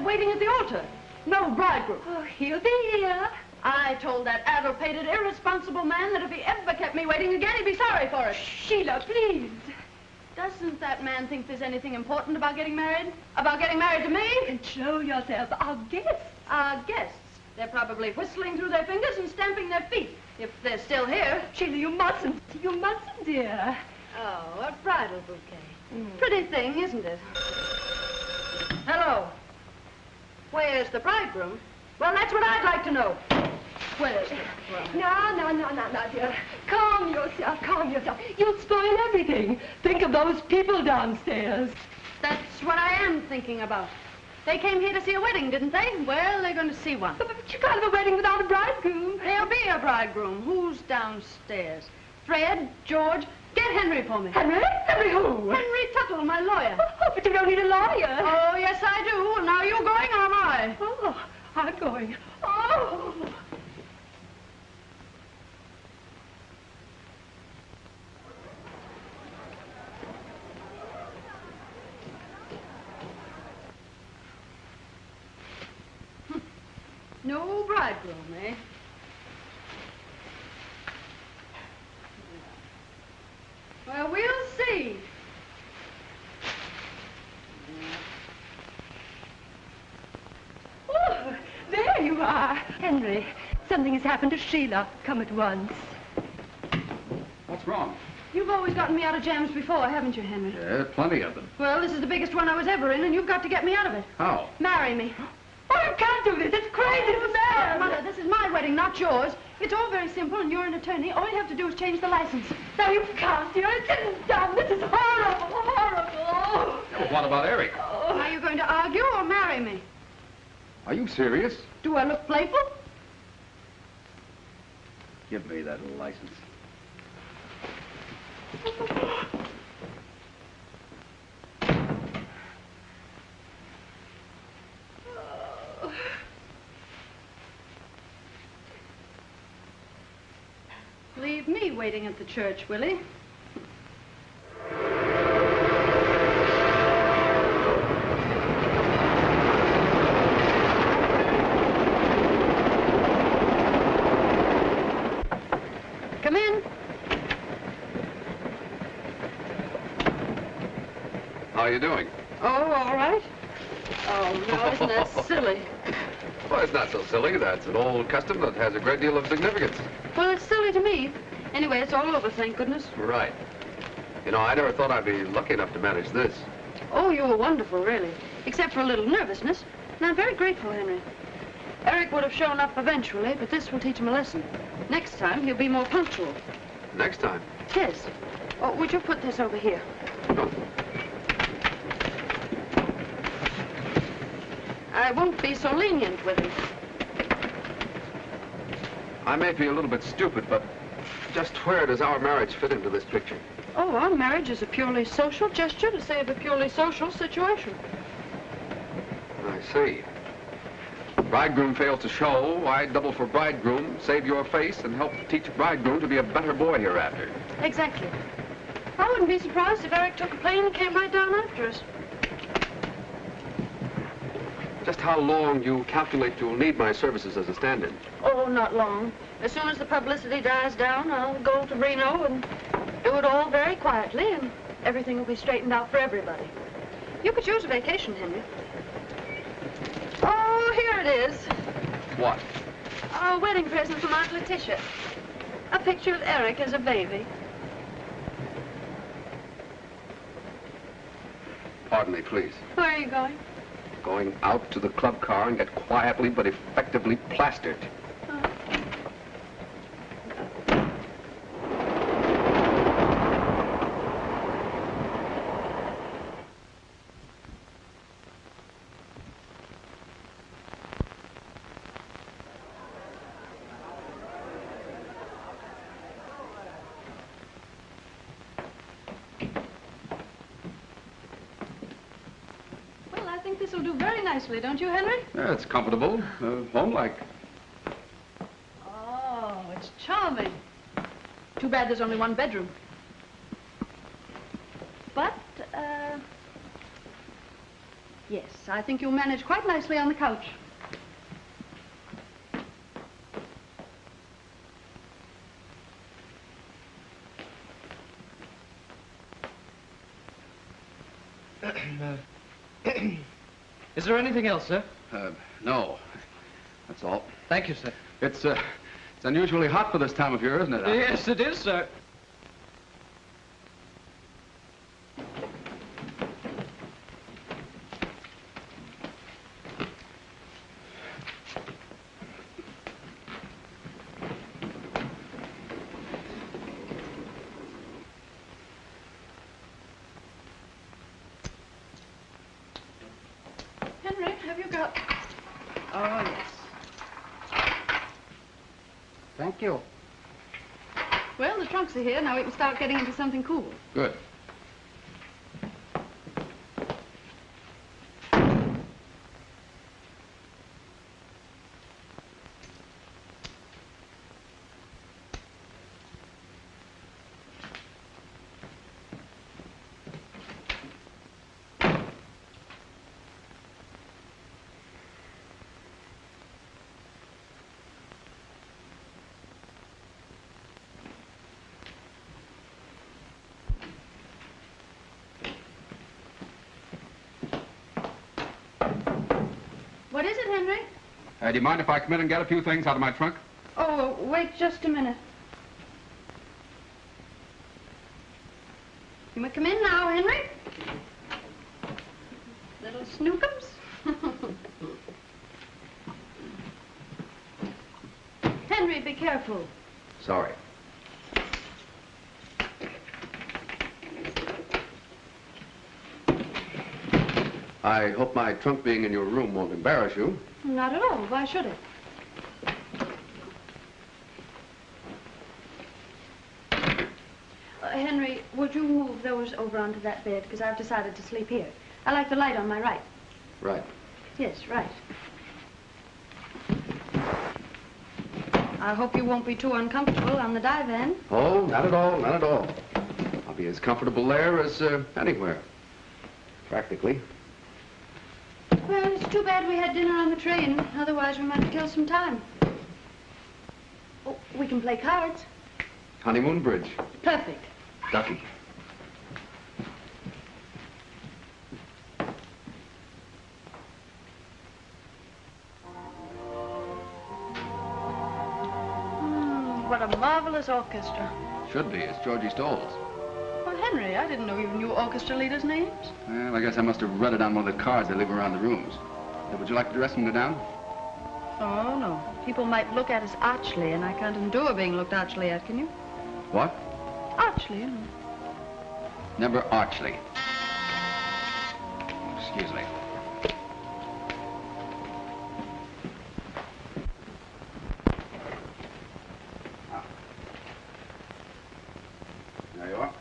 waiting at the altar. No bridegroom. Oh, he'll be here. I told that addle-pated, irresponsible man that if he ever kept me waiting again, he'd be sorry for it. Sheila, please. Doesn't that man think there's anything important about getting married? About getting married to me? Control yourself. Our guests. Our guests. They're probably whistling through their fingers and stamping their feet, if they're still here. Sheila, you mustn't. You mustn't, dear. Oh, a bridal bouquet. Pretty thing, isn't it? Hello. Where's the bridegroom? Well, that's what I'd like to know. Where is he? No, dear. Calm yourself, calm yourself. You'll spoil everything. Think of those people downstairs. That's what I am thinking about. They came here to see a wedding, didn't they? Well, they're going to see one. But you can't have a wedding without a bridegroom. There'll be a bridegroom. Who's downstairs? Fred, George, get Henry for me. Henry? Henry who? Henry Tuttle, my lawyer. Oh, but you don't need a lawyer. Oh, yes, I do. Now, you going or am I? Oh, I'm going. Oh. No bridegroom, eh? Well, we'll see. Oh, there you are. Henry, something has happened to Sheila. Come at once. What's wrong? You've always gotten me out of jams before, haven't you, Henry? Yeah, plenty of them. Well, this is the biggest one I was ever in, and you've got to get me out of it. How? Marry me. Oh, you can't do this. It's crazy. It's mad. Mother, this is my wedding, not yours. It's all very simple, and you're an attorney. All you have to do is change the license. No, you can't, dear. It's isn't done. This is horrible, horrible. Well, what about Eric? Oh. Are you going to argue or marry me? Are you serious? Do I look playful? Give me that license. Leave me waiting at the church, will he? Come in. How are you doing? Oh, all right. Oh, no, isn't that silly? Well, it's not so silly. That's an old custom that has a great deal of significance. Well, it's silly to me. Anyway, it's all over, thank goodness. Right. You know, I never thought I'd be lucky enough to manage this. Oh, you were wonderful, really. Except for a little nervousness. And I'm very grateful, Henry. Eric would have shown up eventually, but this will teach him a lesson. Next time, he'll be more punctual. Next time? Yes. Oh, would you put this over here? No. I won't be so lenient with him. I may be a little bit stupid, but just where does our marriage fit into this picture? Oh, our marriage is a purely social gesture to save a purely social situation. I see. Bridegroom fails to show, why double for bridegroom, save your face, and help teach bridegroom to be a better boy hereafter. Exactly. I wouldn't be surprised if Eric took a plane and came right down after us. Just how long do you calculate you'll need my services as a stand-in? Oh, not long. As soon as the publicity dies down, I'll go to Reno and do it all very quietly, and everything will be straightened out for everybody. You could use a vacation, Henry. Oh, here it is. What? A wedding present from Aunt Letitia. A picture of Eric as a baby. Pardon me, please. Where are you going? Going out to the club car and get quietly but effectively plastered. This'll do very nicely, don't you, Henry? Yeah, it's comfortable, home-like. Oh, it's charming. Too bad there's only one bedroom. Yes, I think you'll manage quite nicely on the couch. Is there anything else, sir? No. That's all. Thank you, sir. It's unusually hot for this time of year, isn't it? Yes, it is, sir. Thank you. Well, the trunks are here. Now we can start getting into something cool. Good. What is it, Henry? Do you mind if I come in and get a few things out of my trunk? Oh, wait just a minute. You may come in now, Henry. Little snookums. Henry, be careful. Sorry. I hope my trunk being in your room won't embarrass you. Not at all. Why should it? Henry, would you move those over onto that bed? Because I've decided to sleep here. I like the light on my right. Right. Yes, right. I hope you won't be too uncomfortable on the divan. Oh, not at all, not at all. I'll be as comfortable there as anywhere, practically. Well, it's too bad we had dinner on the train. Otherwise, we might have killed some time. Oh, we can play cards. Honeymoon bridge. Perfect. Ducky. What a marvelous orchestra. Should be. It's Georgie Stoll's. Well, Henry, I didn't know you knew orchestra leaders' names. Well, I guess I must have read it on one of the cards they leave around the rooms. Would you like the dressing room to go down? Oh, no. People might look at us archly, and I can't endure being looked archly at, can you? What? Archly, you know. Never archly. Excuse me. There you are.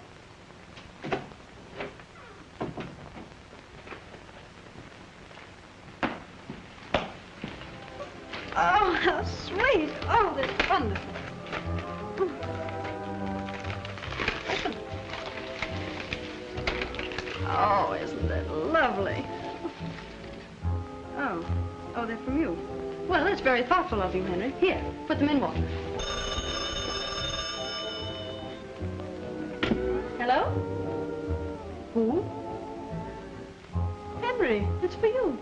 Oh, how sweet. Oh, that's wonderful. Listen. Oh, isn't that lovely? Oh. Oh, they're from you. Well, that's very thoughtful of you, Henry. Here, put them in water. Hello? Who? Henry, it's for you.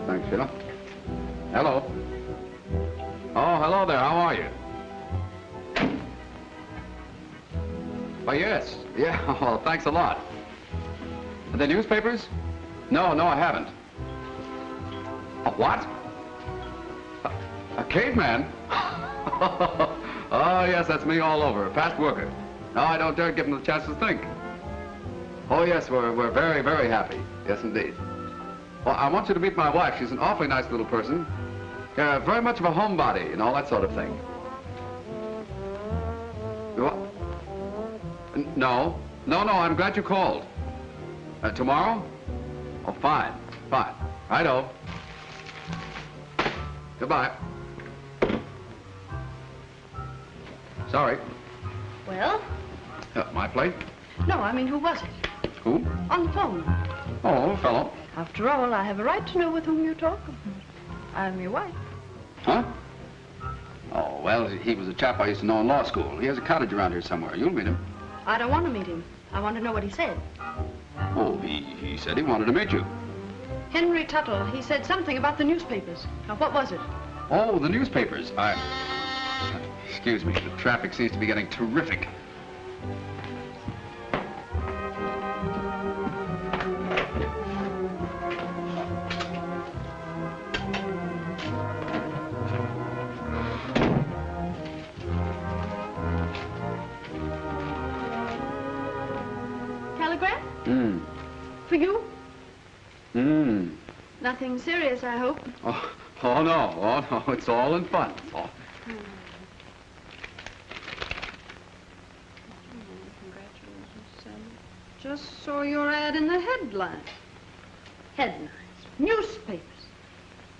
Thanks, Sheila. Hello. Oh, hello there. How are you? Oh, yes. Yeah, oh, thanks a lot. The newspapers? No, I haven't. A what? A caveman? Oh, yes, that's me all over. A fast worker. No, I don't dare give him the chance to think. Oh, yes, we're very, very happy. Yes, indeed. Well, I want you to meet my wife. She's an awfully nice little person. Very much of a homebody and all that sort of thing. What? No, I'm glad you called. Tomorrow? Oh, fine. Righto. Goodbye. Sorry. Well? My plate? No, I mean, who was it? Who? On the phone. Oh, a fellow. After all, I have a right to know with whom you talk. I'm your wife. Huh? Oh, well, he was a chap I used to know in law school. He has a cottage around here somewhere. You'll meet him. I don't want to meet him. I want to know what he said. Oh, he said he wanted to meet you. Henry Tuttle, he said something about the newspapers. Now, what was it? Oh, the newspapers. Excuse me, the traffic seems to be getting terrific. Telegram? For you? Nothing serious, I hope. Oh, no, it's all in fun. Oh. Just saw your ad in the headlines. Headlines. Newspapers.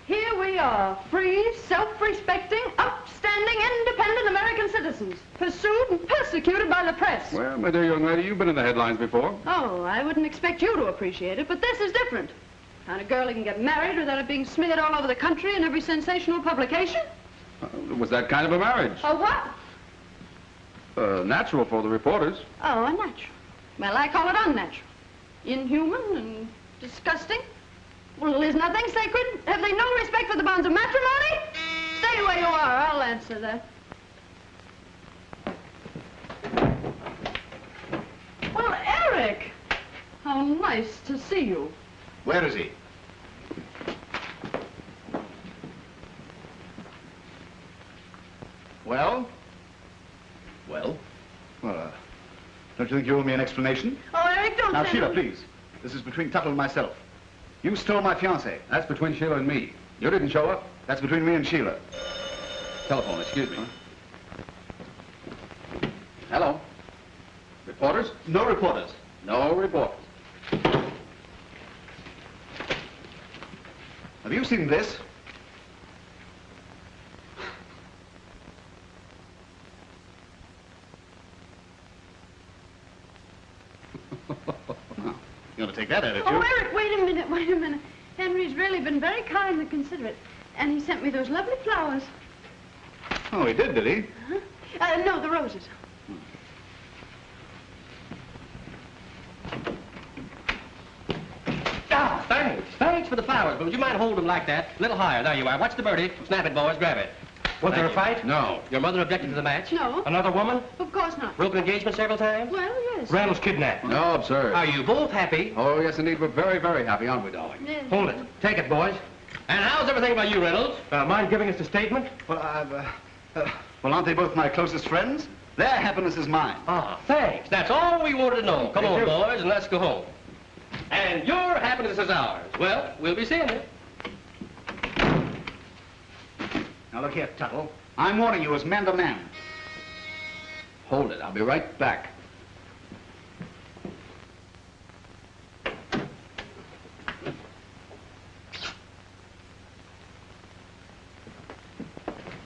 Here we are, free, self-respecting, upstanding, independent American citizens, pursued and persecuted by the press. Well, my dear young lady, you've been in the headlines before. Oh, I wouldn't expect you to appreciate it, but this is different. Kind of girl who can get married without it being smeared all over the country in every sensational publication. Was that kind of a marriage? A what? Natural for the reporters. Oh, unnatural. Well, I call it unnatural. Inhuman and disgusting. Well, is nothing sacred? Have they no respect for the bonds of matrimony? Stay where you are. I'll answer that. Well, Eric! How nice to see you. Where is he? Well? Well? Well, don't you think you owe me an explanation? Oh, Eric, don't Now, say Sheila, no. please. This is between Tuttle and myself. You stole my fiancé. That's between Sheila and me. You didn't show up? That's between me and Sheila. Telephone, excuse me. Hello? Reporters? No reporters. No reporters. Have you seen this? You want to take that attitude? Oh, Eric, wait a minute, wait a minute. Henry's really been very kind and considerate. And he sent me those lovely flowers. Oh, he did he? Huh? No, the roses. Ah, thanks. Thanks for the flowers, but would you mind holding them like that? A little higher. There you are. Watch the birdie. Snap it, boys. Grab it. Was there a Thank you. fight? No. Your mother objected to the match? No, Another woman? of course not. Broken engagement several times? Well, yes. Reynolds kidnapped. No, absurd. Are you both happy? Oh, yes, indeed. We're very, very happy, aren't we, darling? Yes. Hold it. Take it, boys. And how's everything by you, Reynolds? Mind giving us a statement? Well, well, aren't they both my closest friends? Their happiness is mine. Ah, thanks. That's all we wanted to know. Come Thank on, you. boys, and let's go home. And your happiness is ours. Well, we'll be seeing you. Now, look here, Tuttle. I'm warning you as man to man. Hold it. I'll be right back.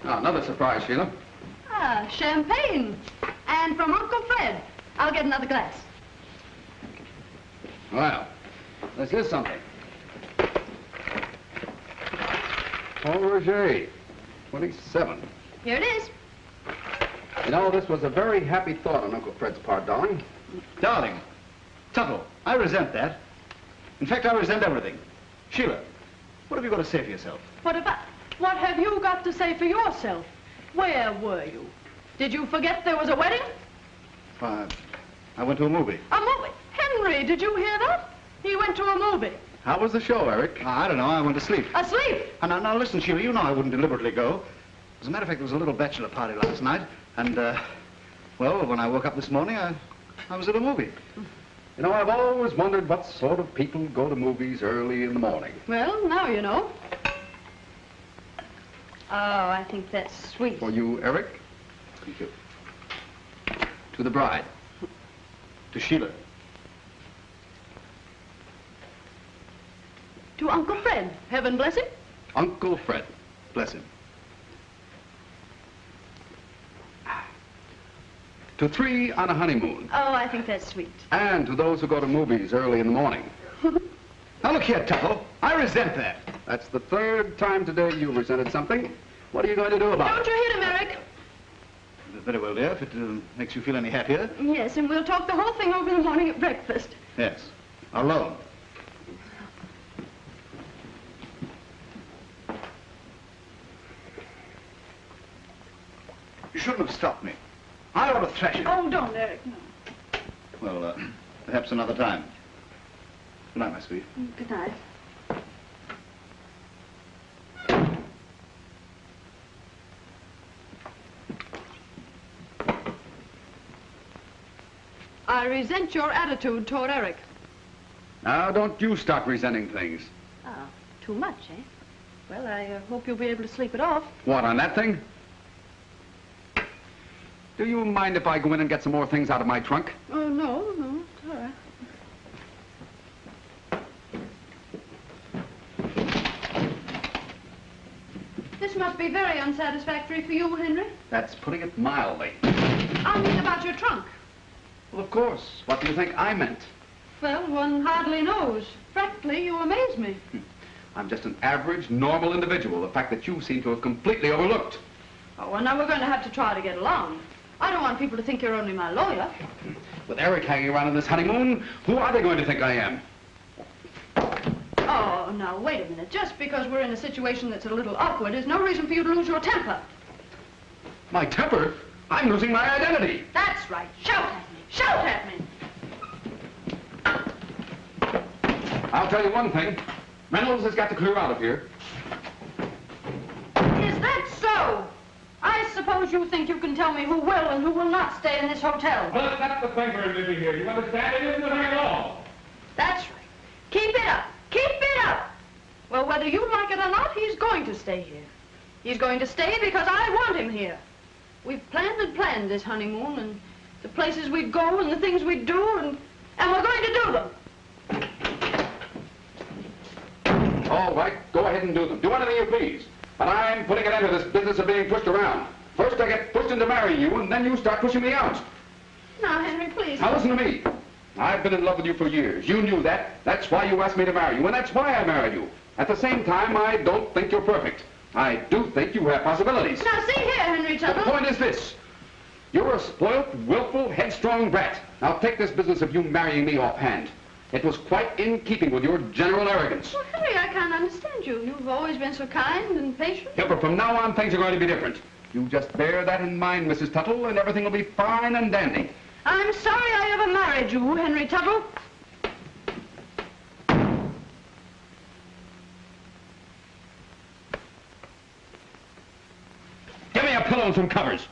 Now, another surprise, Sheila. Ah, champagne. And from Uncle Fred. I'll get another glass. Well, this is something. Paul Roger, 27. Here it is. You know, this was a very happy thought on Uncle Fred's part, darling. Darling, Tuttle, I resent that. In fact, I resent everything. Sheila, what have you got to say for yourself? What have you got to say for yourself? Where were you? Did you forget there was a wedding? I went to a movie. A movie? Henry, did you hear that? He went to a movie. How was the show, Eric? I don't know, I went to sleep. Asleep? Now, listen, Sheila, you know I wouldn't deliberately go. As a matter of fact, there was a little bachelor party last night, and, well, when I woke up this morning, I was at a movie. You know, I've always wondered what sort of people go to movies early in the morning. Well, now you know. Oh, I think that's sweet. For you, Eric? Thank you. To the bride. To Sheila. To Uncle Fred. Heaven bless him. Uncle Fred. Bless him. To 3 on a honeymoon. Oh, I think that's sweet. And to those who go to movies early in the morning. Now look here, Tuttle. I resent that. That's the 3rd time today you resented something. What are you going to do about Don't it? you hit him, Eric? Very well, dear, if it makes you feel any happier. Yes, and we'll talk the whole thing over in the morning at breakfast. Yes. Alone. You shouldn't have stopped me. I ought to thrash you. Oh, don't, Eric, no. Well, perhaps another time. Good night, my sweet. Good night. I resent your attitude toward Eric. Now, don't you stop resenting things. Oh, too much, eh? Well, I hope you'll be able to sleep it off. What, on that thing? Do you mind if I go in and get some more things out of my trunk? Oh, no, it's all right. This must be very unsatisfactory for you, Henry. That's putting it mildly. I mean about your trunk. Well, of course. What do you think I meant? Well, one hardly knows. Frankly, you amaze me. I'm just an average, normal individual. The fact that you seem to have completely overlooked. Oh, well, now we're going to have to try to get along. I don't want people to think you're only my lawyer. With Eric hanging around on this honeymoon, who are they going to think I am? Oh, now, wait a minute. Just because we're in a situation that's a little awkward is no reason for you to lose your temper. My temper? I'm losing my identity. That's right. Shout at me. Shout at me. I'll tell you one thing. Reynolds has got to clear out of here. Is that so? I suppose you think you can tell me who will and who will not stay in this hotel. Well, that's the thing we're living here. You understand? It isn't the very law. That's right. Keep it up. Keep it up. Well, whether you like it or not, he's going to stay here. He's going to stay because I want him here. We've planned and planned this honeymoon and the places we'd go and the things we'd do, and we're going to do them. All right, go ahead and do them. Do anything you please. But I'm putting an end to this business of being pushed around. First I get pushed into marrying you, and then you start pushing me out. Now, Henry, please. Now listen to me. I've been in love with you for years. You knew that. That's why you asked me to marry you, and that's why I married you. At the same time, I don't think you're perfect. I do think you have possibilities. Now, see here, Henry Tuttle. The point is this. You're a spoilt, willful, headstrong brat. Now take this business of you marrying me offhand. It was quite in keeping with your general arrogance. Well, Henry, I can't understand you. You've always been so kind and patient. Yeah, but from now on, things are going to be different. You just bear that in mind, Mrs. Tuttle, and everything will be fine and dandy. I'm sorry I ever married you, Henry Tuttle. Give me a pillow and some covers.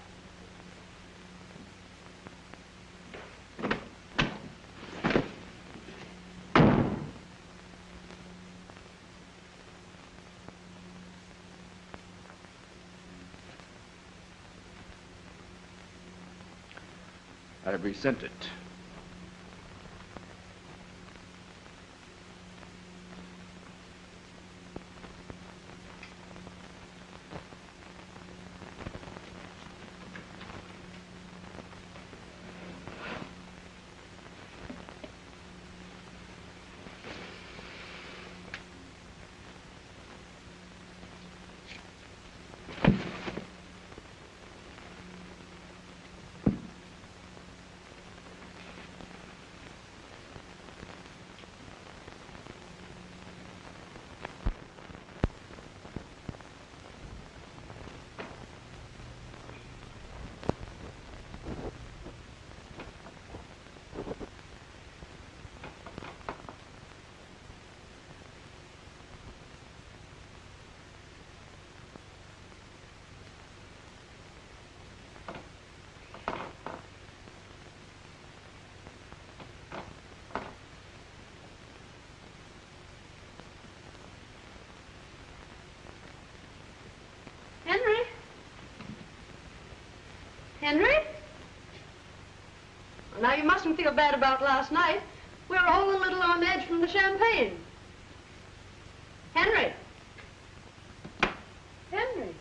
I've resent it. Henry? Henry? Well, now, you mustn't feel bad about last night. We were all a little on edge from the champagne. Henry? Henry?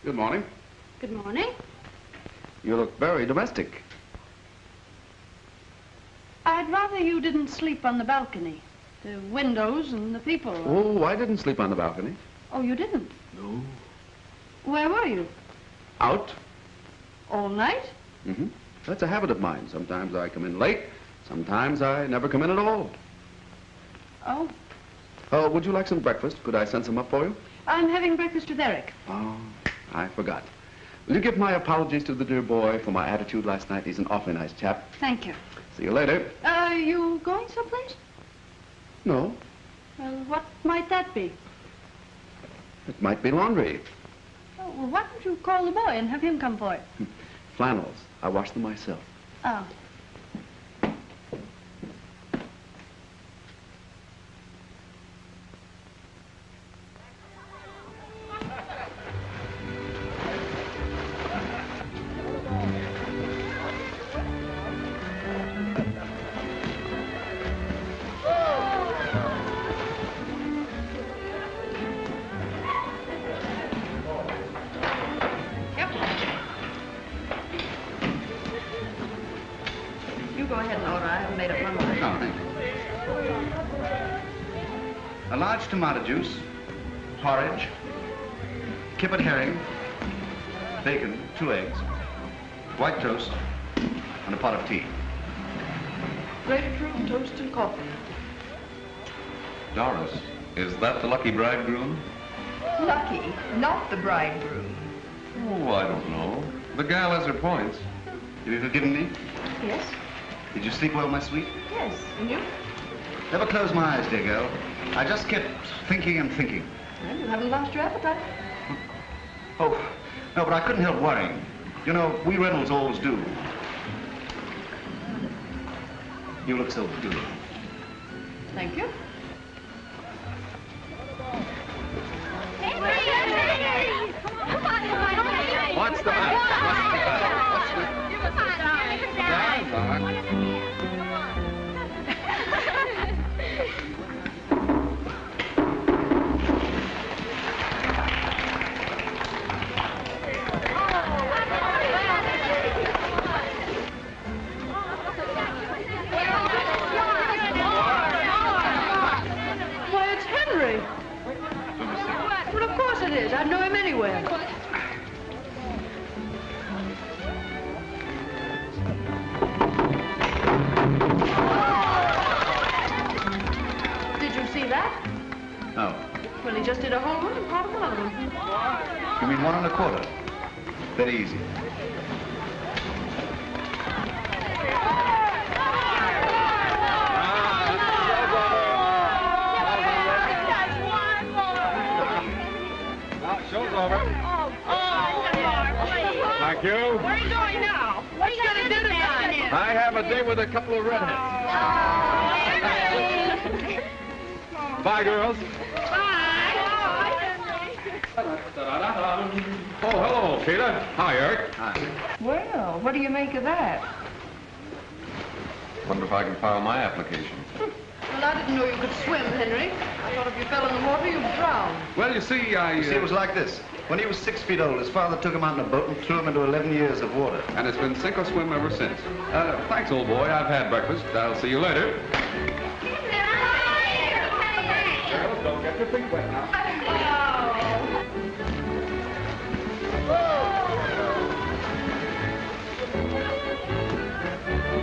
Good morning. Good morning. You look very domestic. I'd rather you didn't sleep on the balcony. The windows and the people. Oh, I didn't sleep on the balcony. Oh, you didn't? No. Where were you? Out? All night? Mm-hmm. That's a habit of mine. Sometimes I come in late. Sometimes I never come in at all. Oh. Oh, would you like some breakfast? Could I send some up for you? I'm having breakfast with Eric. Oh, I forgot. Will you give my apologies to the dear boy for my attitude last night? He's an awfully nice chap. Thank you. See you later. Are you going someplace? No. Well, what might that be? It might be laundry. Oh, well, why don't you call the boy and have him come for it? Flannels. I wash them myself. Oh. A large tomato juice, porridge, kippered herring, bacon, 2 eggs, white toast, and a pot of tea. Grapefruit, toast, and coffee. Doris, is that the lucky bridegroom? Lucky, not the bridegroom. Oh, I don't know. The gal has her points. Have you forgiven me? Yes? Did you sleep well, my sweet? Yes. And you? Never close my eyes, dear girl. I just kept thinking and thinking. Well, you haven't lost your appetite. Oh, no, but I couldn't help worrying. You know, we Reynolds always do. You look so good. Thank you. What's the matter? Why, it's Henry. Well, of course it is. I'd know him anywhere. Did you see that? No. Well, he just did a whole one and part of another one. You mean 1 1/4? Very easy. Show's over. Thank you. Where are you going now? What are you going to do tonight? I have a date with a couple of redheads. Bye, girls. Oh, hello, Sheila. Hi, Eric. Hi. Well, what do you make of that? Wonder if I can file my application. Well, I didn't know you could swim, Henry. I thought if you fell in the water, you'd drown. Well, you see, You see, it was like this. When he was 6 feet old, his father took him out in a boat and threw him into 11 years of water. And it's been sink or swim ever since. Thanks, old boy. I've had breakfast. I'll see you later. Girls, don't get your feet wet now.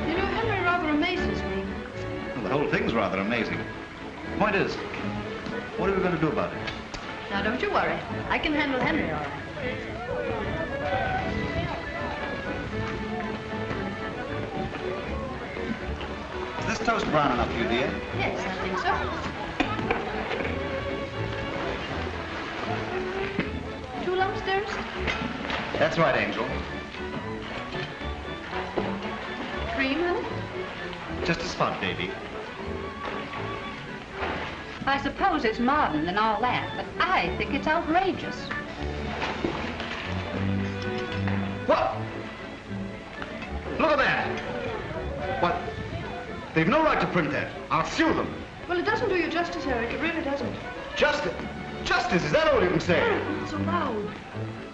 You know, Henry rather amazes me. Well, the whole thing's rather amazing. Point is, what are we going to do about it? Now, don't you worry. I can handle Henry all right. Is this toast brown enough for you, dear? Yes, I think so. Two lumps, dearest? That's right, Angel. Cream, honey? Just a spot, baby. I suppose it's modern and all that, but I think it's outrageous. What? Look at that! What? They've no right to print that. I'll sue them. Well, it doesn't do you justice, Eric. It really doesn't. Justice? Justice, is that all you can say? Not so loud.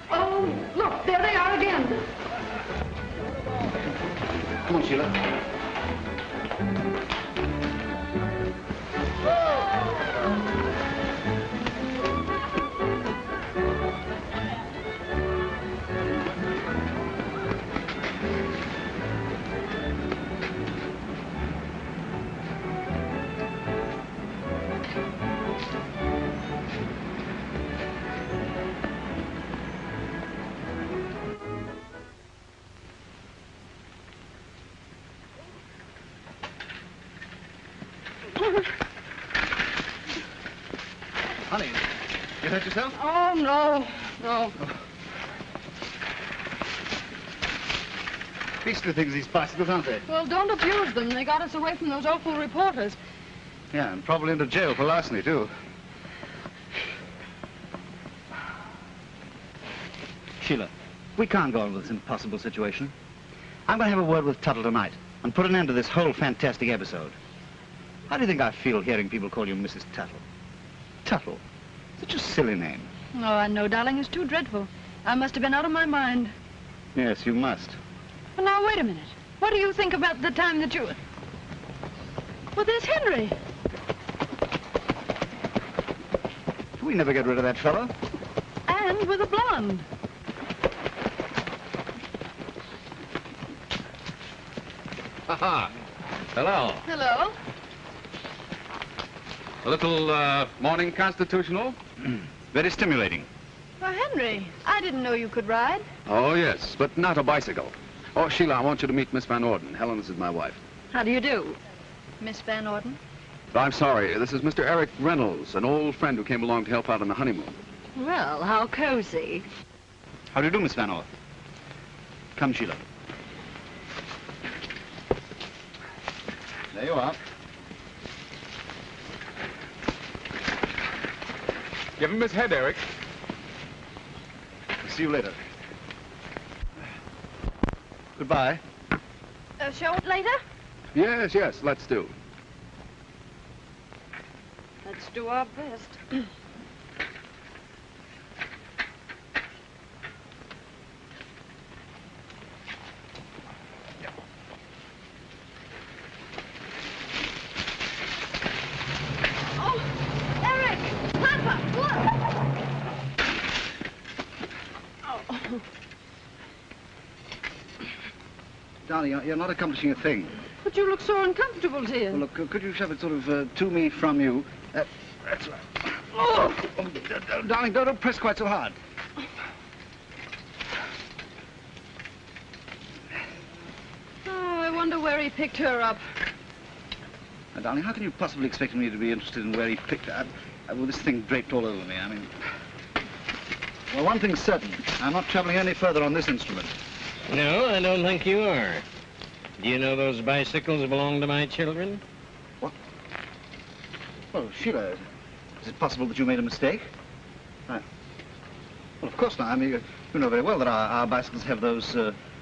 Oh, look, there they are again. Come on, Sheila. Honey, you hurt yourself? Oh, no, no. Beastly things, these bicycles, aren't they? Well, don't abuse them. They got us away from those awful reporters. Yeah, and probably into jail for larceny, too. Sheila, we can't go on with this impossible situation. I'm going to have a word with Tuttle tonight and put an end to this whole fantastic episode. How do you think I feel hearing people call you Mrs. Tuttle? Tuttle? Such a silly name. Oh, I know, darling. It's too dreadful. I must have been out of my mind. Yes, you must. Well, now, wait a minute. What do you think about the time that you... Well, there's Henry. We never get rid of that fellow. And with a blonde. Ha-ha. Hello. Hello. A little, morning constitutional? Very stimulating. Well, Henry, I didn't know you could ride. Oh, yes, but not a bicycle. Oh, Sheila, I want you to meet Miss Van Orden. Helen, this is my wife. How do you do? Miss Van Orden? I'm sorry, this is Mr. Eric Reynolds, an old friend who came along to help out on the honeymoon. Well, how cozy. How do you do, Miss Van Orden? Come, Sheila. There you are. Give him his head, Eric. See you later. Goodbye. Show it later? Yes, yes, let's do. Let's do our best. Oh, Eric! Papa, look! Oh. Darling, you're not accomplishing a thing. But you look so uncomfortable, dear. Well, look, could you shove it sort of to me from you? That's right. Oh, darling, don't press quite so hard. Oh, I wonder where he picked her up. Now, darling, how can you possibly expect me to be interested in where he picked her up? Well, this thing draped all over me. I mean... Well, one thing's certain. I'm not traveling any further on this instrument. No, I don't think you are. Do you know those bicycles belong to my children? What? Well, Sheila, is it possible that you made a mistake? Well, of course not. I mean, you know very well that our bicycles have those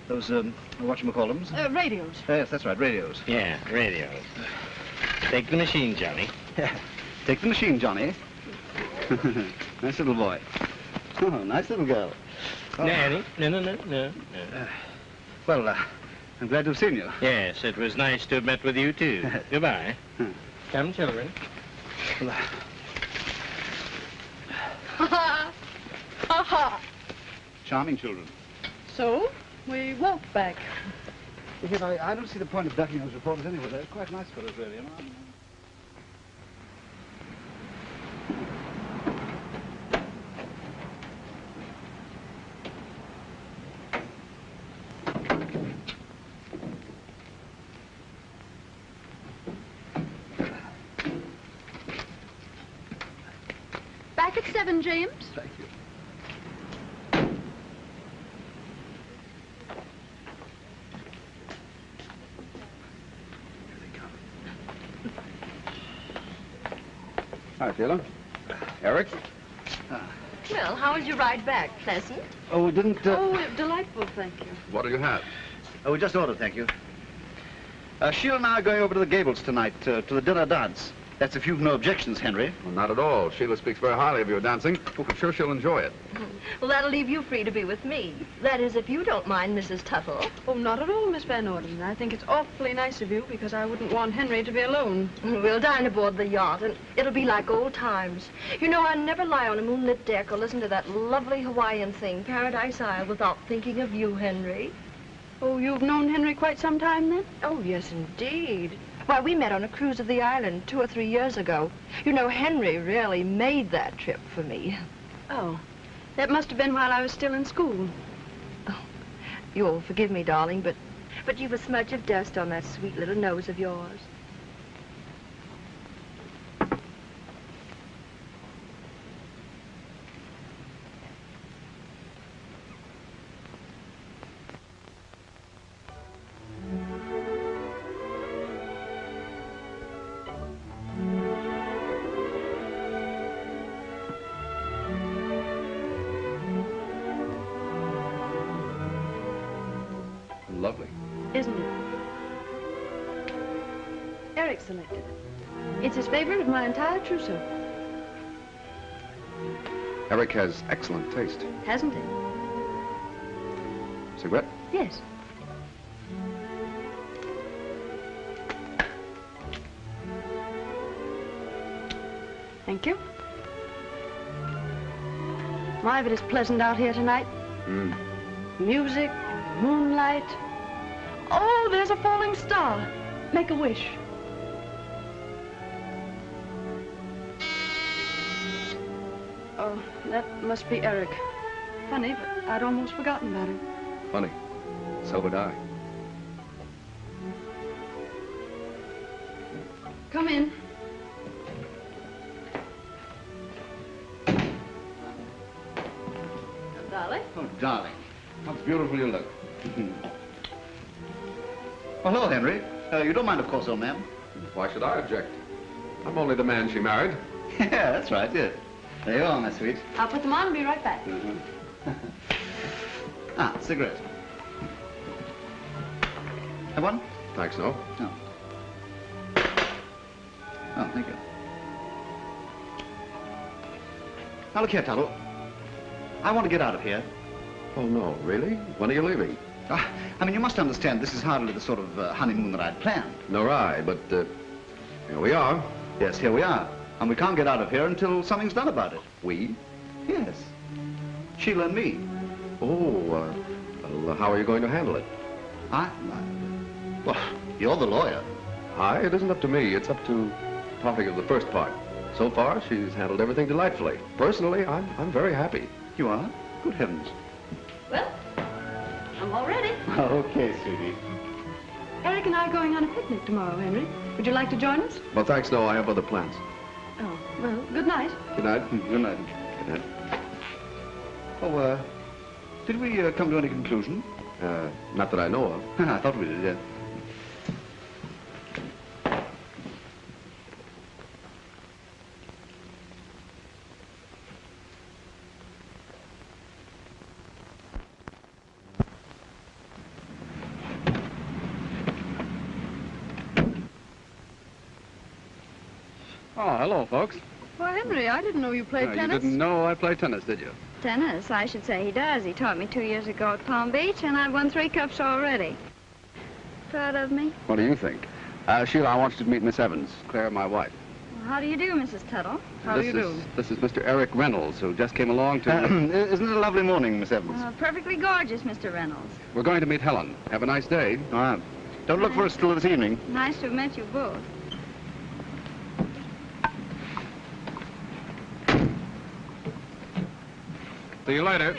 whatchamacallums? Radios. Yes, that's right, radios. Yeah, radios. Take the machine, Johnny. Take the machine, Johnny. Nice little boy. Oh, nice little girl. Oh. Daddy, no. Well, I'm glad to have seen you. Yes, it was nice to have met with you, too. Goodbye. Come, children. Ha ha! Charming children. So, we walk back. Yet I don't see the point of ducking those reporters anyway. They're quite nice fellows, really, you know. Back at 7, James. Thank you. Hi, Sheila. Eric? Well, how was your ride back? Pleasant? Oh, we didn't... Oh, delightful, thank you. What do you have? Oh, we just ordered, thank you. Sheila and I are going over to the Gables tonight, to the dinner dance. That's if you've no objections, Henry. Well, not at all. Sheila speaks very highly of your dancing. I'm sure she'll enjoy it. Well, that'll leave you free to be with me. That is, if you don't mind, Mrs. Tuttle. Oh, not at all, Miss Van Orden. I think it's awfully nice of you because I wouldn't want Henry to be alone. We'll dine aboard the yacht, and it'll be like old times. You know, I never lie on a moonlit deck or listen to that lovely Hawaiian thing, Paradise Isle, without thinking of you, Henry. Oh, you've known Henry quite some time then? Oh, yes, indeed. Why, we met on a cruise of the island 2 or 3 years ago. You know, Henry really made that trip for me. Oh, that must have been while I was still in school. Oh, you'll forgive me, darling, but you've a smudge of dust on that sweet little nose of yours. Lovely. Isn't it? Eric selected it. It's his favorite of my entire trousseau. Eric has excellent taste. Hasn't he? Cigarette? Yes. Thank you. My, but it's pleasant out here tonight. Music, moonlight. Oh, there's a falling star. Make a wish. Oh, that must be Eric. Funny, but I'd almost forgotten about him. Funny. So would I. Come in. Darling? Oh, darling. How beautiful you look. Oh, hello, Henry. You don't mind, of course, old man. Why should I object? I'm only the man she married. Yeah, that's right, yes. There you are, my sweet. I'll put them on and be right back. Ah, cigarette. Have one? Thanks, no. No. Oh, thank you. Now, look here, Tuttle. I want to get out of here. Oh, no, really? When are you leaving? I mean, you must understand, this is hardly the sort of honeymoon that I'd planned. Nor I, but here we are. Yes, here we are. And we can't get out of here until something's done about it. We? Yes. Sheila and me. Oh, well, how are you going to handle it? Well, you're the lawyer. It isn't up to me. It's up to talking of the first part. So far, she's handled everything delightfully. Personally, I'm very happy. You are? Good heavens. Well, I'm all ready. Okay, sweetie. Eric and I are going on a picnic tomorrow, Henry. Would you like to join us? Well, thanks, no. I have other plans. Oh, well, good night. Good night. Good night. Good night. Oh, did we come to any conclusion? Not that I know of. I thought we did, yeah. Oh, hello, folks. Well, Henry, I didn't know you played tennis. You didn't know I play tennis, did you? Tennis? I should say he does. He taught me 2 years ago at Palm Beach, and I've won 3 cups already. Proud of me? What do you think? Sheila, I want you to meet Miss Evans, Claire, my wife. Well, how do you do, Mrs. Tuttle? How do you do? This is Mr. Eric Reynolds, who just came along to... Isn't it a lovely morning, Miss Evans? Perfectly gorgeous, Mr. Reynolds. We're going to meet Helen. Have a nice day. All right. Don't look for us till this evening. Nice to have met you both. See you later.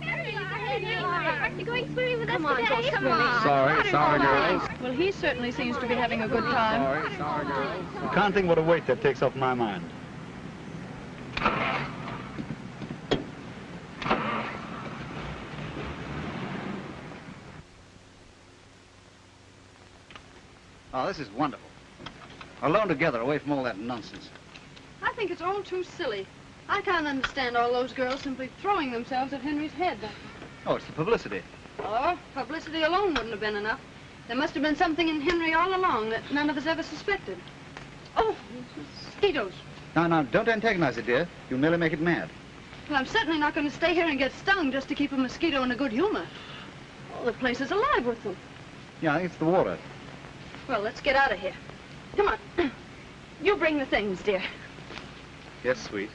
Aren't you going swimming with us today? Come on. Sorry, girls. Well, he certainly seems to be having a good time. Sorry, girls. You can't think what a weight that takes off my mind. Oh, this is wonderful. Alone together, away from all that nonsense. I think it's all too silly. I can't understand all those girls simply throwing themselves at Henry's head. Oh, it's the publicity. Oh, publicity alone wouldn't have been enough. There must have been something in Henry all along that none of us ever suspected. Oh, mosquitoes. No, no, don't antagonize it, dear. You'll merely make it mad. Well, I'm certainly not going to stay here and get stung just to keep a mosquito in a good humor. Oh, the place is alive with them. Yeah, it's the water. Well, let's get out of here. Come on. You bring the things, dear. Yes, sweet.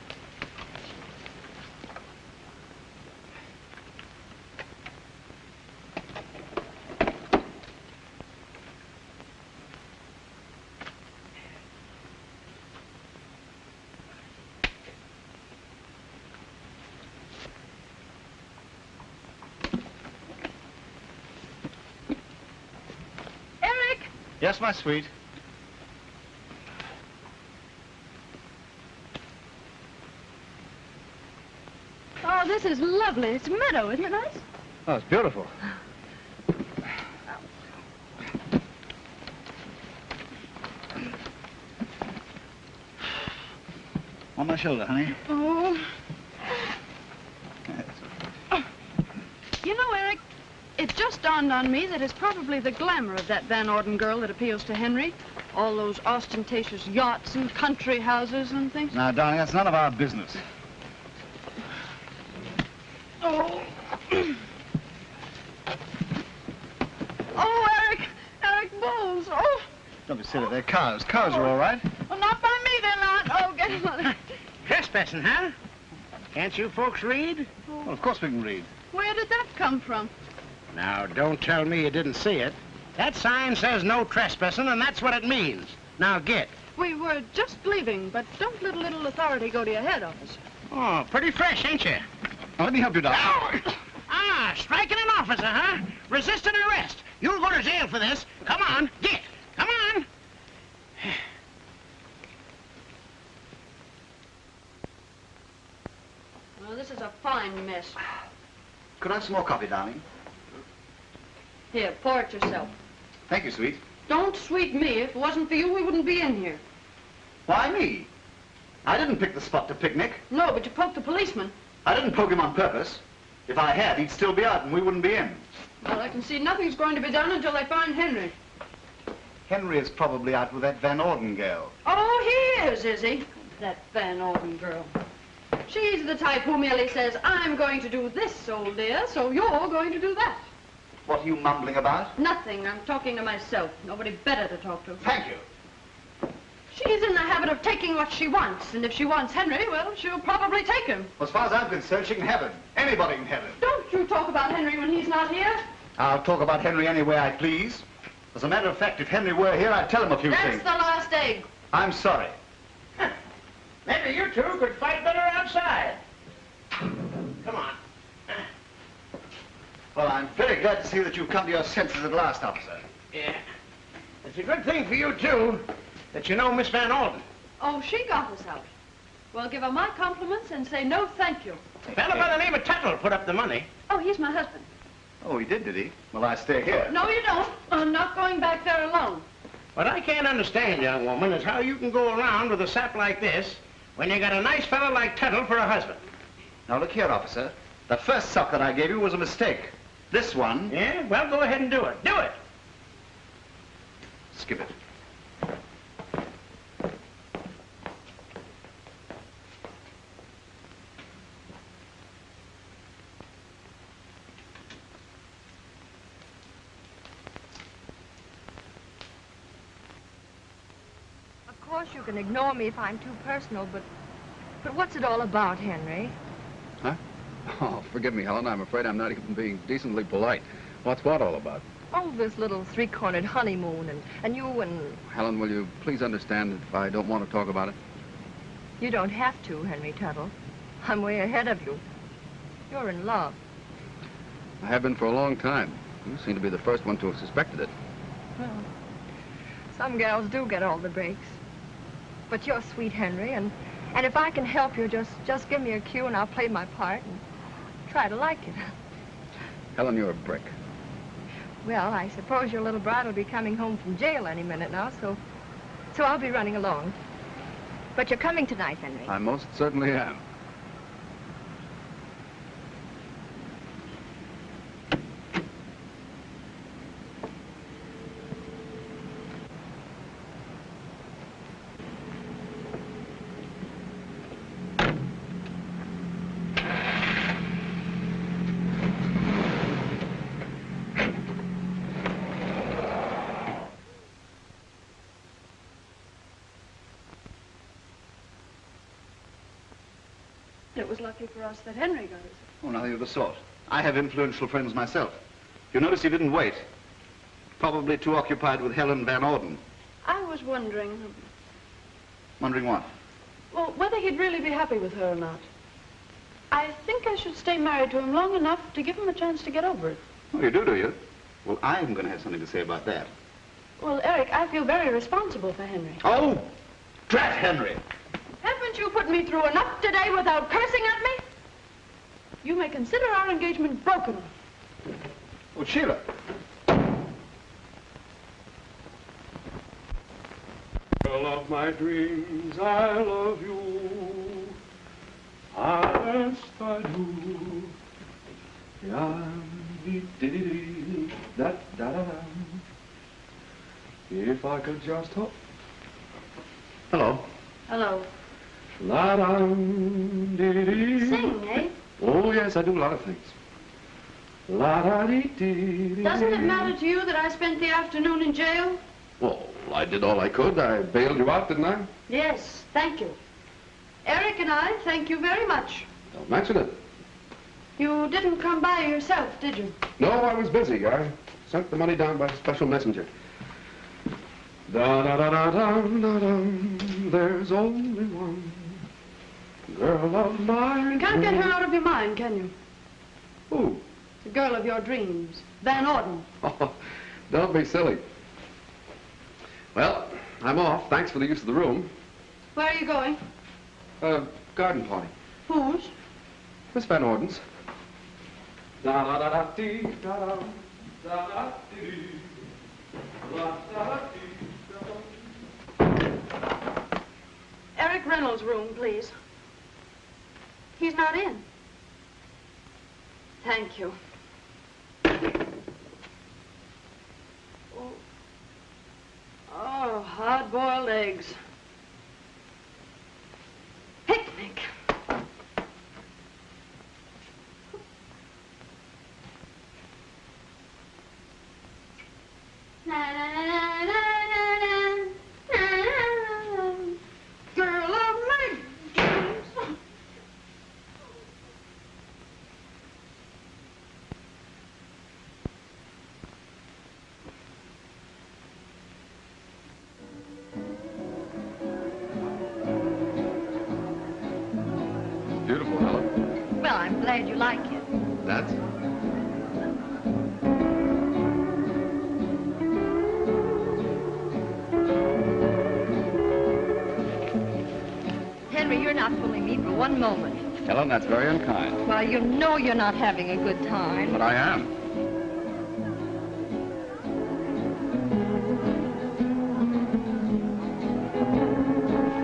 Eric! Yes, my sweet. Oh, this is lovely. It's a meadow, isn't it nice? Oh, it's beautiful. On my shoulder, honey. Oh. You know, Eric, it just dawned on me that it's probably the glamour of that Van Orden girl that appeals to Henry. All those ostentatious yachts and country houses and things. Now, darling, that's none of our business. Oh. Oh, Eric bulls. Oh. Don't be silly, they're cows. Cows are all right. Well, not by me, they're not. Oh, get him on it. Trespassing, huh? Can't you folks read? Well, of course we can read. Where did that come from? Now, don't tell me you didn't see it. That sign says no trespassing, and that's what it means. Now, get. We were just leaving, but don't let a little authority go to your head, officer. Oh, pretty fresh, ain't you? Now, let me help you, darling. Ah, striking an officer, huh? Resisting arrest. You'll go to jail for this. Come on, get. Come on. Well, this is a fine mess. Could I have some more coffee, darling? Here, pour it yourself. Thank you, sweet. Don't sweet me. If it wasn't for you, we wouldn't be in here. Why me? I didn't pick the spot to picnic. No, but you poked the policeman. I didn't poke him on purpose. If I had, he'd still be out and we wouldn't be in. Well, I can see nothing's going to be done until they find Henry. Henry is probably out with that Van Orden girl. Oh, he is he? That Van Orden girl. She's the type who merely says, I'm going to do this, old dear, so you're going to do that. What are you mumbling about? Nothing. I'm talking to myself. Nobody better to talk to. Thank you. She's in the habit of taking what she wants, and if she wants Henry, well, she'll probably take him. As far as I'm concerned, she can have him. Anybody can have him. Don't you talk about Henry when he's not here. I'll talk about Henry any way I please. As a matter of fact, if Henry were here, I'd tell him a few That's things. the last egg. I'm sorry. Maybe you two could fight better outside. Come on. Well, I'm very glad to see that you've come to your senses at last, officer. Yeah. It's a good thing for you, too, that you know Miss Van Orden. Oh, she got us out. Well, give her my compliments and say no thank you. A fellow by the name of Tuttle put up the money. Oh, he's my husband. Oh, he did he? Well, I stay here. No, you don't. I'm not going back there alone. What I can't understand, young woman, is how you can go around with a sap like this when you got a nice fellow like Tuttle for a husband. Now, look here, officer. The first sock that I gave you was a mistake. This one... Yeah? Well, go ahead and do it. Do it! Skip it. Of course, you can ignore me if I'm too personal, but what's it all about, Henry? Huh? Oh, forgive me, Helen. I'm afraid I'm not even being decently polite. What's what all about? Oh, this little three-cornered honeymoon, and you and... Helen, will you please understand if I don't want to talk about it? You don't have to, Henry Tuttle. I'm way ahead of you. You're in love. I have been for a long time. You seem to be the first one to have suspected it. Well, some gals do get all the breaks. But you're sweet, Henry, and if I can help you, just give me a cue and I'll play my part and try to like it. Helen, you're a brick. Well, I suppose your little bride will be coming home from jail any minute now, so I'll be running along. But you're coming tonight, Henry. I most certainly am. It was lucky for us that Henry got it. Oh, nothing of the sort. I have influential friends myself. You notice he didn't wait. Probably too occupied with Helen Van Orden. I was wondering... Wondering what? Well, whether he'd really be happy with her or not. I think I should stay married to him long enough to give him a chance to get over it. Oh, you do you? Well, I'm going to have something to say about that. Well, Eric, I feel very responsible for Henry. Oh, drat Henry! Haven't you put me through enough today without cursing at me? You may consider our engagement broken. Oh, Sheila. Girl of my dreams, I love you. Yes, I do. If I could just hope. Hello. Hello. Sing, eh? Oh, yes, I do a lot of things. Doesn't it matter to you that I spent the afternoon in jail? Well, I did all I could. I bailed you out, didn't I? Yes, thank you. Eric and I thank you very much. Don't mention it. You didn't come by yourself, did you? No, I was busy. I sent the money down by special messenger. Da-da-da-da-dum-da-dum. There's only one girl of mine. You can't get her out of your mind, can you? Who? The girl of your dreams, Van Orden. Oh, don't be silly. Well, I'm off. Thanks for the use of the room. Where are you going? Garden party. Whose? Miss Van Orden's. Da-da-da-da-dee-da-dum, da-da-dee, da-da-dee-da-dum. Eric Reynolds' room, please. He's not in. Thank you. Oh, hard-boiled eggs. Picnic. Girl of my dreams. Beautiful, Helen. Well, I'm glad you like it. That's... Henry, you're not fooling me for one moment. Helen, that's very unkind. Well, you know you're not having a good time. But I am.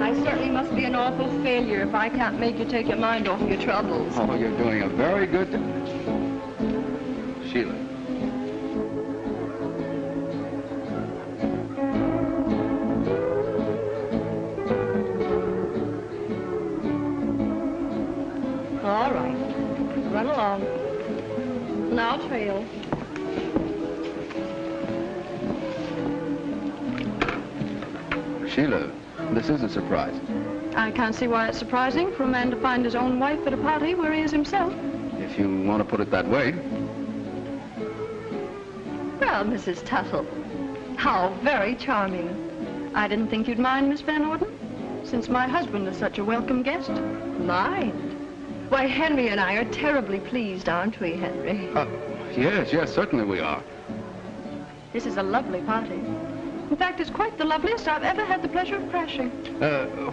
I certainly must be an awful failure if I can't make you take your mind off your troubles. Oh, you're doing a very good... Sheila. All right. Run along. And I'll trail. Sheila, this is a surprise. I can't see why it's surprising for a man to find his own wife at a party where he is himself. If you want to put it that way. Well, Mrs. Tuttle, how very charming. I didn't think you'd mind, Miss Van Orden, since my husband is such a welcome guest. Mind? Why, Henry and I are terribly pleased, aren't we, Henry? Yes, certainly we are. This is a lovely party. In fact, it's quite the loveliest I've ever had the pleasure of crashing.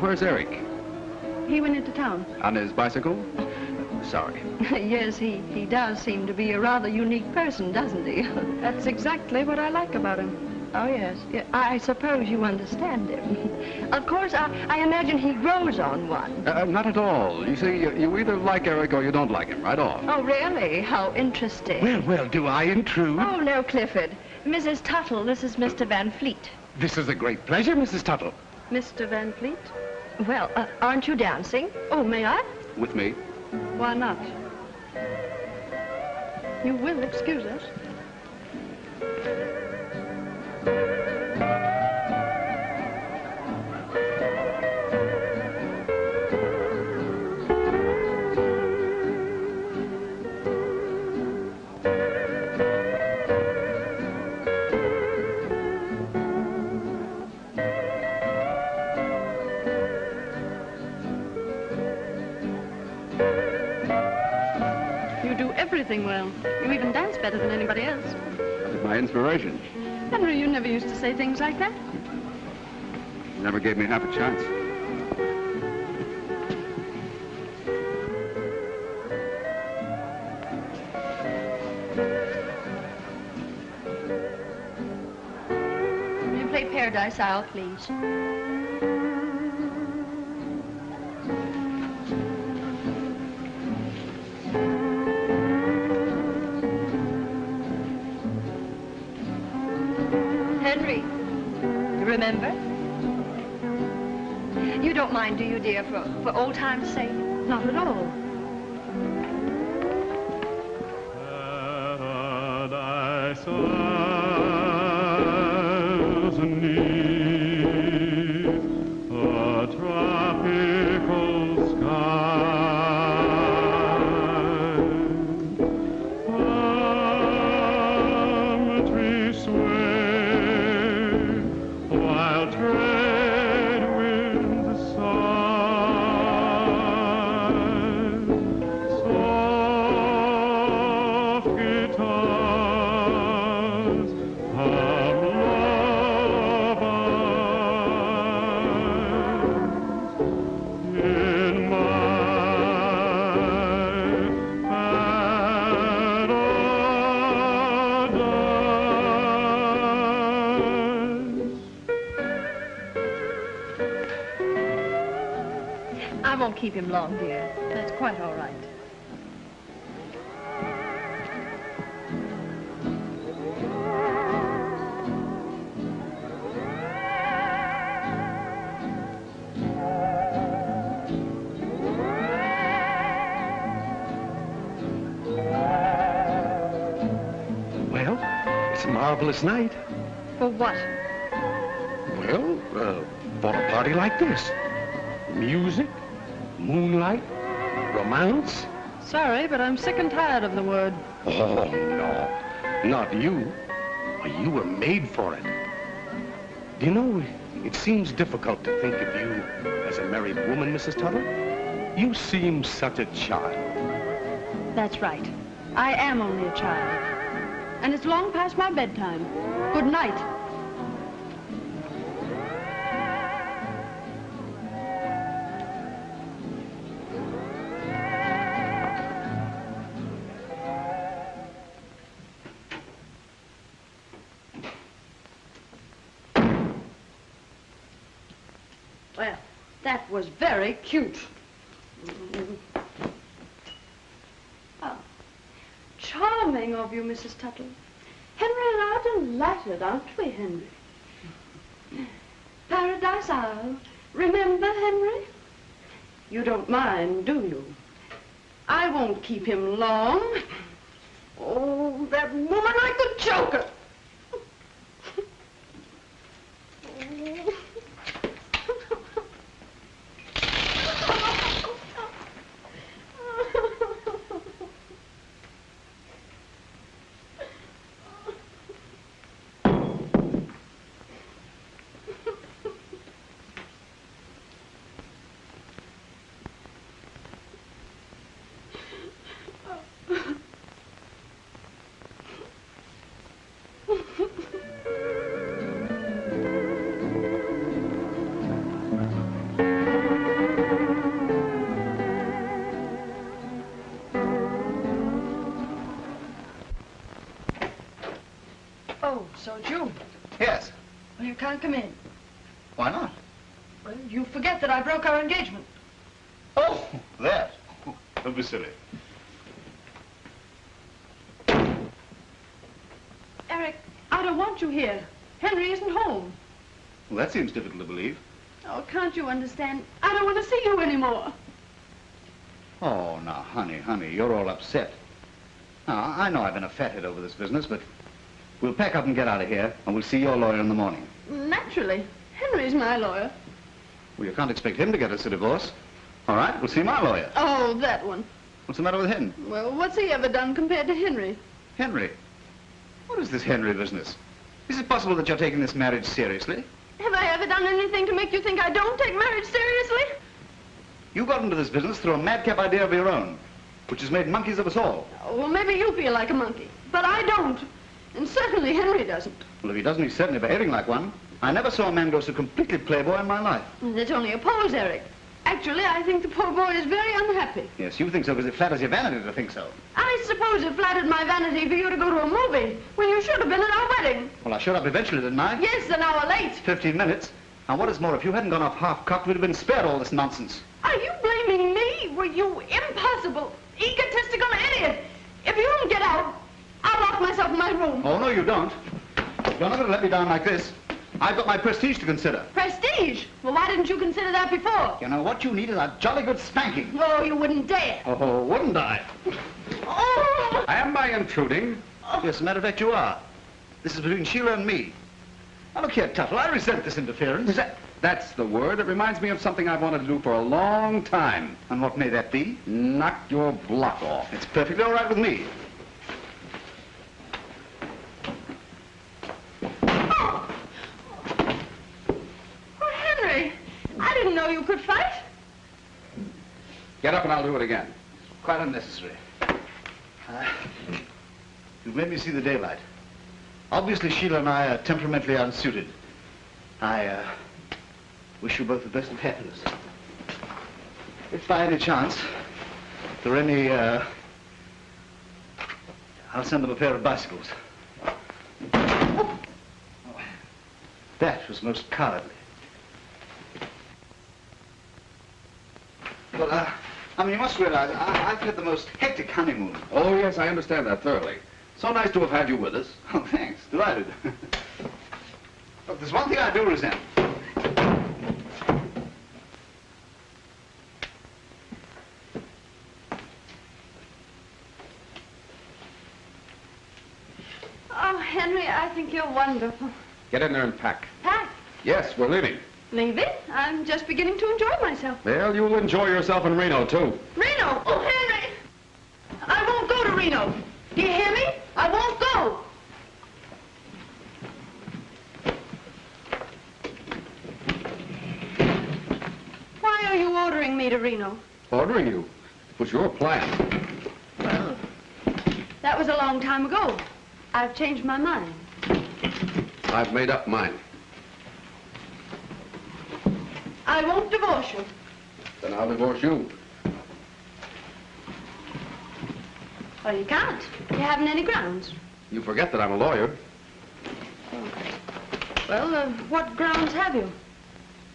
Where's Eric? He went into town. On his bicycle? Sorry. Yes, he does seem to be a rather unique person, doesn't he? That's exactly what I like about him. Oh, yes. Yeah, I suppose you understand him. Of course, I imagine he grows on one. Not at all. You see, you either like Eric or you don't like him, right off. Oh, really? How interesting. Well, do I intrude? Oh, no, Clifford. Mrs. Tuttle, this is Mr. Van Fleet. This is a great pleasure, Mrs. Tuttle. Mr. Van Fleet? Well, aren't you dancing? Oh, may I? With me? Why not? You will excuse us. everything well. You even dance better than anybody else. That is my inspiration. Henry, you never used to say things like that. You never gave me half a chance. Will you play Paradise Isle, please? Henry, you remember? You don't mind, do you, dear, for old time's sake? Not at all. Paradise lies beneath a tropical sky. Palm trees sway while trade winds sigh. Soft guitars hum lullabies in my paradise. I won't keep him long, dear. That's quite all right. Well, it's a marvelous night. For what? Well, for a party like this. Music, moonlight, romance. Sorry, but I'm sick and tired of the word. Oh, no, not you. You were made for it. Do you know, it seems difficult to think of you as a married woman, Mrs. Tuttle. You seem such a child. That's right. I am only a child. And it's long past my bedtime. Good night. Well, that was very cute. Oh, charming of you, Mrs. Tuttle. Henry and I are delighted, aren't we, Henry? Paradise Isle. Remember, Henry? You don't mind, do you? I won't keep him long. Oh, that woman like the Joker. Oh, so it's you. Yes. Well, you can't come in. Why not? Well, you forget that I broke our engagement. Oh, that. Don't be silly. Eric, I don't want you here. Henry isn't home. Well, that seems difficult to believe. Oh, can't you understand? I don't want to see you anymore. Oh, now, honey, you're all upset. Now, I know I've been a fathead over this business, but we'll pack up and get out of here, and we'll see your lawyer in the morning. Naturally. Henry's my lawyer. Well, you can't expect him to get us a divorce. All right, we'll see my lawyer. Oh, that one. What's the matter with him? Well, what's he ever done compared to Henry? Henry? What is this Henry business? Is it possible that you're taking this marriage seriously? Have I ever done anything to make you think I don't take marriage seriously? You got into this business through a madcap idea of your own. which has made monkeys of us all. Well, maybe you feel like a monkey, but I don't. And certainly Henry doesn't. Well, if he doesn't, he's certainly behaving like one. I never saw a man go so completely playboy in my life. That's only a pose, Eric. Actually, I think the poor boy is very unhappy. Yes, you think so because it flatters your vanity to think so. I suppose it flattered my vanity for you to go to a movie when you should have been at our wedding. Well, I showed up eventually, didn't I? Yes, an hour late. 15 minutes. And what is more, if you hadn't gone off half-cocked, we'd have been spared all this nonsense. Are you blaming me? Were you impossible, egotistical idiot? If you don't get out, I'll lock myself in my room. Oh, no, you don't. You're not going to let me down like this. I've got my prestige to consider. Prestige? Well, why didn't you consider that before? You know, what you need is a jolly good spanking. Oh, you wouldn't dare. Oh, wouldn't I? Oh! Am I intruding? Yes, as a matter of fact, you are. This is between Sheila and me. Now, look here, Tuttle, I resent this interference. That's the word. It reminds me of something I've wanted to do for a long time. And what may that be? Knock your block off. It's perfectly all right with me. I didn't know you could fight. Get up and I'll do it again. Quite unnecessary. You've made me see the daylight. Obviously, Sheila and I are temperamentally unsuited. I wish you both the best of happiness. If by any chance there are any, I'll send them a pair of bicycles. Oh. That was most cowardly. Well, I mean, you must realize, I've had the most hectic honeymoon. Oh, yes, I understand that thoroughly. So nice to have had you with us. Oh, thanks. Delighted. Look, there's one thing I do resent. Oh, Henry, I think you're wonderful. Get in there and pack. Pack? Yes, we're leaving. Leaving? I'm just beginning to enjoy myself. Well, you'll enjoy yourself in Reno, too. Reno? Oh, Henry! I won't go to Reno. Do you hear me? I won't go. Why are you ordering me to Reno? Ordering you? It was your plan. Well, that was a long time ago. I've changed my mind. I've made up mine. I won't divorce you. Then I'll divorce you. Well, you can't. You haven't any grounds. You forget that I'm a lawyer. Well, what grounds have you?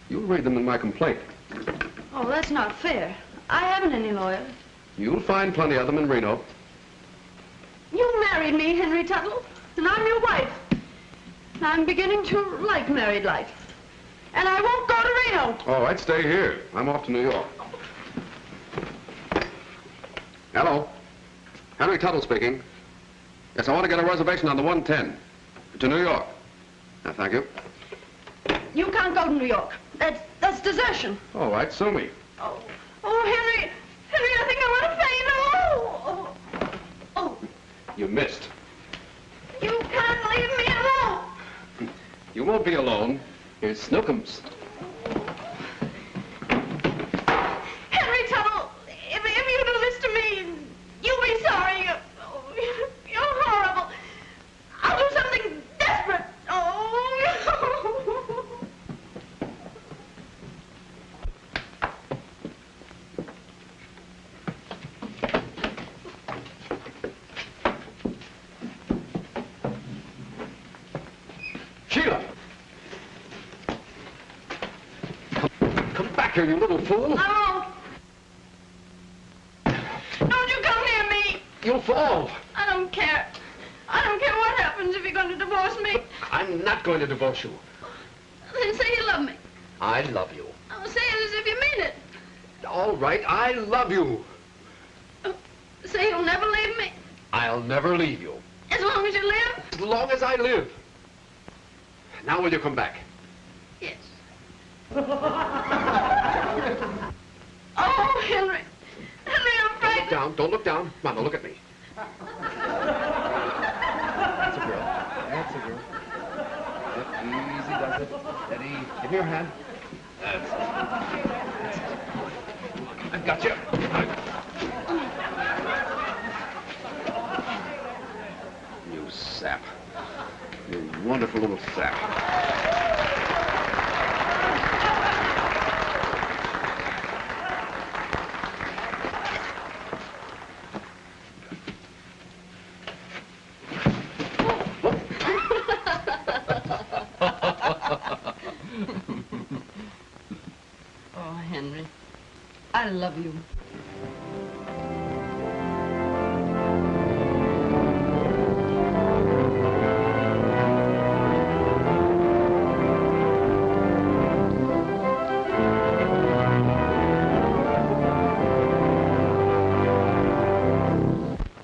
You'll read them in my complaint. Oh, that's not fair. I haven't any lawyers. You'll find plenty of them in Reno. You married me, Henry Tuttle, and I'm your wife. I'm beginning to like married life. And I won't go to Reno. All right, stay here. I'm off to New York. Hello. Henry Tuttle speaking. Yes, I want to get a reservation on the 110 to New York. Now, thank you. You can't go to New York. That's desertion. All right, sue me. Oh, Henry, I think I want to faint. Oh. You missed. You can't leave me alone. You won't be alone. Here's Snookums. Henry Tuttle, if you do this to me, you'll be sorry. You're horrible. I'll do something desperate. Oh. Sheila! Come back here, you little fool. I won't. Don't you come near me. You'll fall. I don't care. I don't care what happens if you're going to divorce me. I'm not going to divorce you. Then say you love me. I love you. Oh, say it as if you mean it. All right, I love you. Say you'll never leave me. I'll never leave you. As long as you live? As long as I live. Now will you come back? Yes. Oh, Henry. Henry, I'm frightened. Don't look down. Come on, now look at me. That's a girl. That's a girl. Yep, easy does it. Steady. Give me your hand. That's it. I've got you. sap. You wonderful little sap. Oh, Henry, I love you.